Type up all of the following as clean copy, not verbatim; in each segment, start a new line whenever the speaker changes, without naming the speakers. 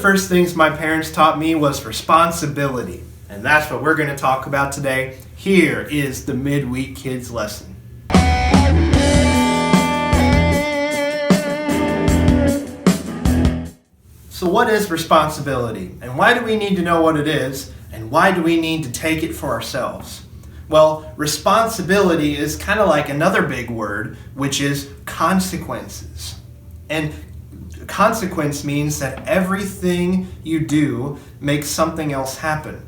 first things my parents taught me was responsibility. And that's what we're going to talk about today. Here is the Midweek Kids lesson. So what is responsibility? And why do we need to know what it is? And why do we need to take it for ourselves? Well, responsibility is kind of like another big word, which is consequences. And consequence means that everything you do makes something else happen.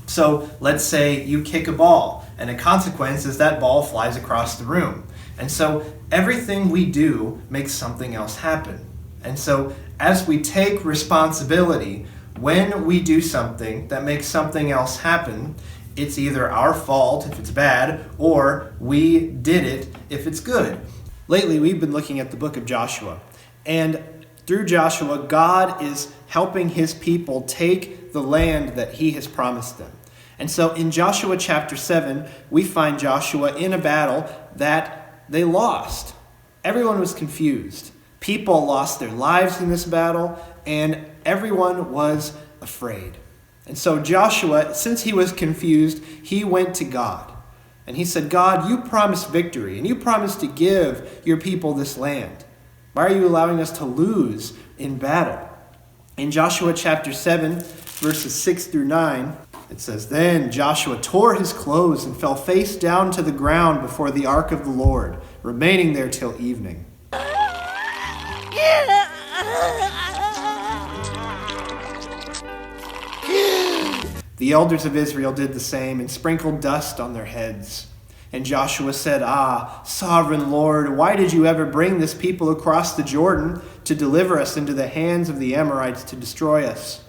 So let's say you kick a ball, and a consequence is that ball flies across the room. And so everything we do makes something else happen. And so as we take responsibility, when we do something that makes something else happen, it's either our fault if it's bad, or we did it if it's good. Lately, we've been looking at the book of Joshua. And through Joshua, God is helping his people take the land that he has promised them. And so in Joshua chapter 7, we find Joshua in a battle that they lost. Everyone was confused. People lost their lives in this battle, and everyone was afraid. And so Joshua, since he was confused, he went to God. And he said, God, you promised victory, and you promised to give your people this land. Why are you allowing us to lose in battle? In Joshua chapter 7, verses 6 through 9, it says, Then Joshua tore his clothes and fell face down to the ground before the ark of the Lord, remaining there till evening. The elders of Israel did the same and sprinkled dust on their heads. And Joshua said, Sovereign Lord, why did you ever bring this people across the Jordan to deliver us into the hands of the Amorites to destroy us?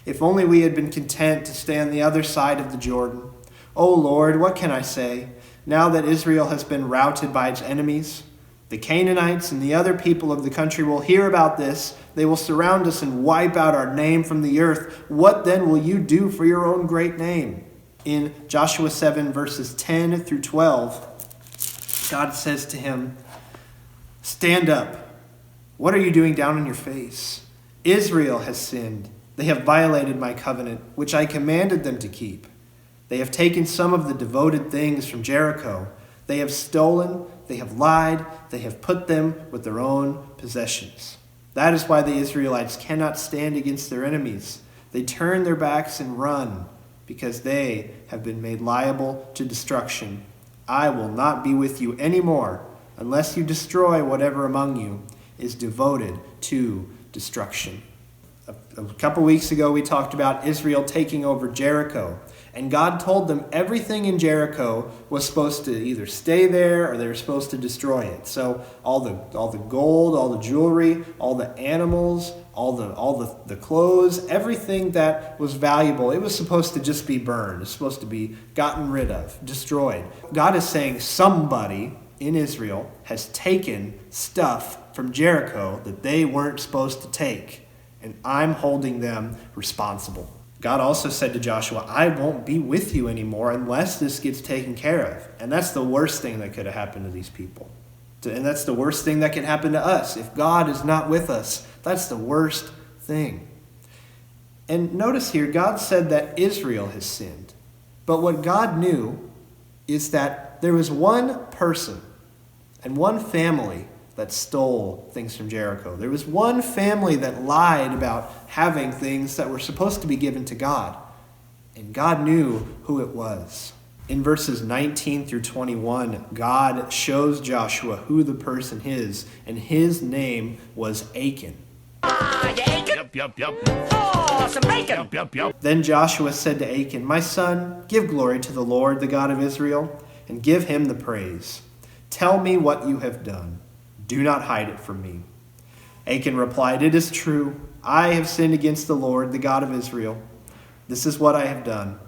If only we had been content to stay on the other side of the Jordan. O Lord, what can I say? Now that Israel has been routed by its enemies, the Canaanites and the other people of the country will hear about this. They will surround us and wipe out our name from the earth. What then will you do for your own great name? In Joshua 7, verses 10 through 12, God says to him, Stand up. What are you doing down on your face? Israel has sinned. They have violated my covenant, which I commanded them to keep. They have taken some of the devoted things from Jericho. They have stolen, they have lied, they have put them with their own possessions. That is why the Israelites cannot stand against their enemies. They turn their backs and run, because they have been made liable to destruction. I will not be with you anymore unless you destroy whatever among you is devoted to destruction. A couple weeks ago, we talked about Israel taking over Jericho. And God told them everything in Jericho was supposed to either stay there or they were supposed to destroy it. So all the gold, all the jewelry, all the animals, all the clothes, everything that was valuable, it was supposed to just be burned. It's supposed to be gotten rid of, destroyed. God is saying somebody in Israel has taken stuff from Jericho that they weren't supposed to take. And I'm holding them responsible. God also said to Joshua, I won't be with you anymore unless this gets taken care of. And that's the worst thing that could have happened to these people. And that's the worst thing that can happen to us. If God is not with us, that's the worst thing. And notice here, God said that Israel has sinned. But what God knew is that there was one person and one family that stole things from Jericho. There was one family that lied about having things that were supposed to be given to God. And God knew who it was. In verses 19 through 21, God shows Joshua who the person is, and his name was Achan.
Yup. Oh, some bacon. Yup.
Then Joshua said to Achan, My son, give glory to the Lord, the God of Israel, and give him the praise. Tell me what you have done. Do not hide it from me. Achan replied, It is true. I have sinned against the Lord, the God of Israel. This is what I have done.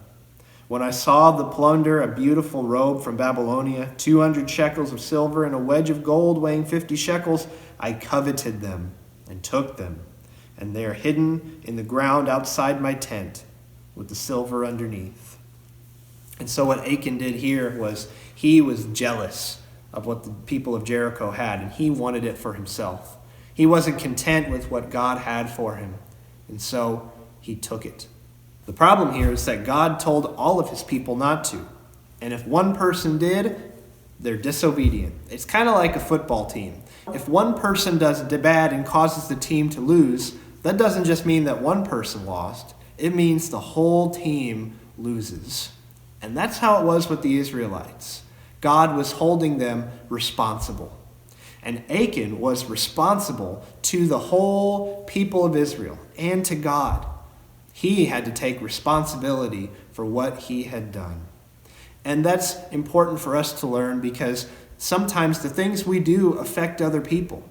When I saw the plunder, a beautiful robe from Babylonia, 200 shekels of silver, and a wedge of gold weighing 50 shekels, I coveted them and took them. And they are hidden in the ground outside my tent with the silver underneath. And so what Achan did here was he was jealous of what the people of Jericho had, and he wanted it for himself. He wasn't content with what God had for him. And so he took it. The problem here is that God told all of his people not to. And if one person did, they're disobedient. It's kind of like a football team. If one person does bad and causes the team to lose, that doesn't just mean that one person lost. It means the whole team loses. And that's how it was with the Israelites. God was holding them responsible. And Achan was responsible to the whole people of Israel and to God. He had to take responsibility for what he had done. And that's important for us to learn because sometimes the things we do affect other people.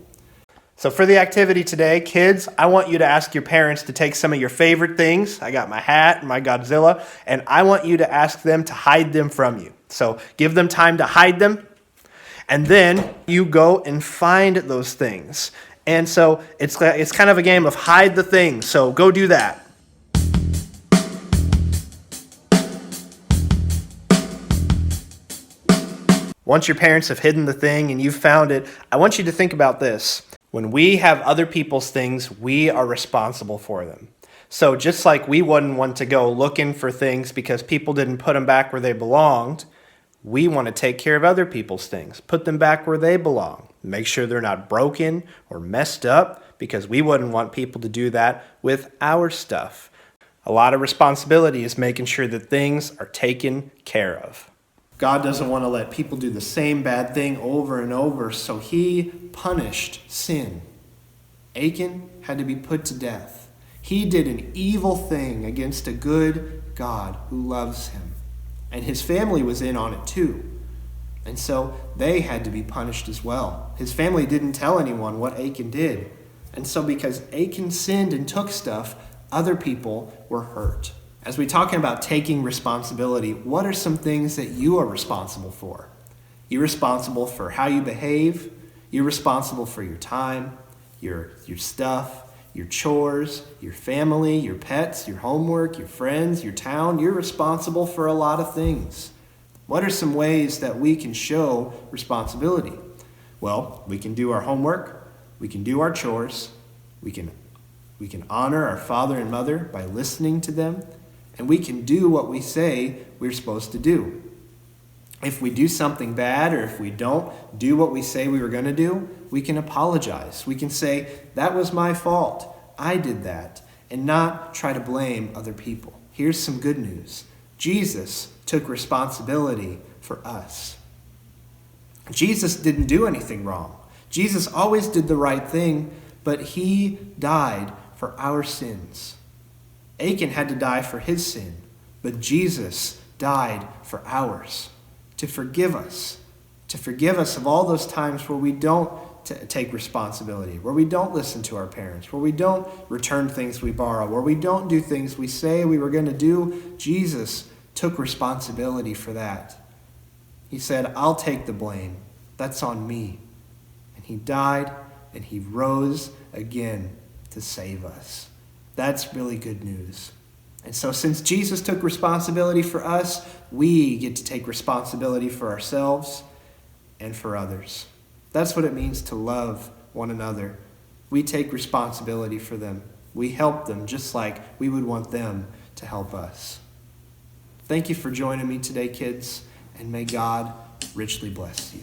So for the activity today, kids, I want you to ask your parents to take some of your favorite things. I got my hat and my Godzilla, and I want you to ask them to hide them from you. So give them time to hide them, and then you go and find those things. And so it's kind of a game of hide the things. So go do that. Once your parents have hidden the thing and you've found it, I want you to think about this. When we have other people's things, we are responsible for them. So just like we wouldn't want to go looking for things because people didn't put them back where they belonged, we want to take care of other people's things, put them back where they belong, make sure they're not broken or messed up because we wouldn't want people to do that with our stuff. A lot of responsibility is making sure that things are taken care of. God doesn't want to let people do the same bad thing over and over, so he punished sin. Achan had to be put to death. He did an evil thing against a good God who loves him. And his family was in on it too. And so they had to be punished as well. His family didn't tell anyone what Achan did. And so because Achan sinned and took stuff, other people were hurt. As we're talking about taking responsibility, what are some things that you are responsible for? You're responsible for how you behave. You're responsible for your time, your stuff, your chores, your family, your pets, your homework, your friends, your town. You're responsible for a lot of things. What are some ways that we can show responsibility? Well, we can do our homework. We can do our chores. We can honor our father and mother by listening to them. And we can do what we say we're supposed to do. If we do something bad or if we don't do what we say we were going to do, we can apologize. We can say, that was my fault. I did that. And not try to blame other people. Here's some good news. Jesus took responsibility for us. Jesus didn't do anything wrong. Jesus always did the right thing, but he died for our sins. Achan had to die for his sin, but Jesus died for ours, to forgive us of all those times where we don't take responsibility, where we don't listen to our parents, where we don't return things we borrow, where we don't do things we say we were going to do. Jesus took responsibility for that. He said, I'll take the blame. That's on me. And he died and he rose again to save us. That's really good news. And so since Jesus took responsibility for us, we get to take responsibility for ourselves and for others. That's what it means to love one another. We take responsibility for them. We help them just like we would want them to help us. Thank you for joining me today, kids, and may God richly bless you.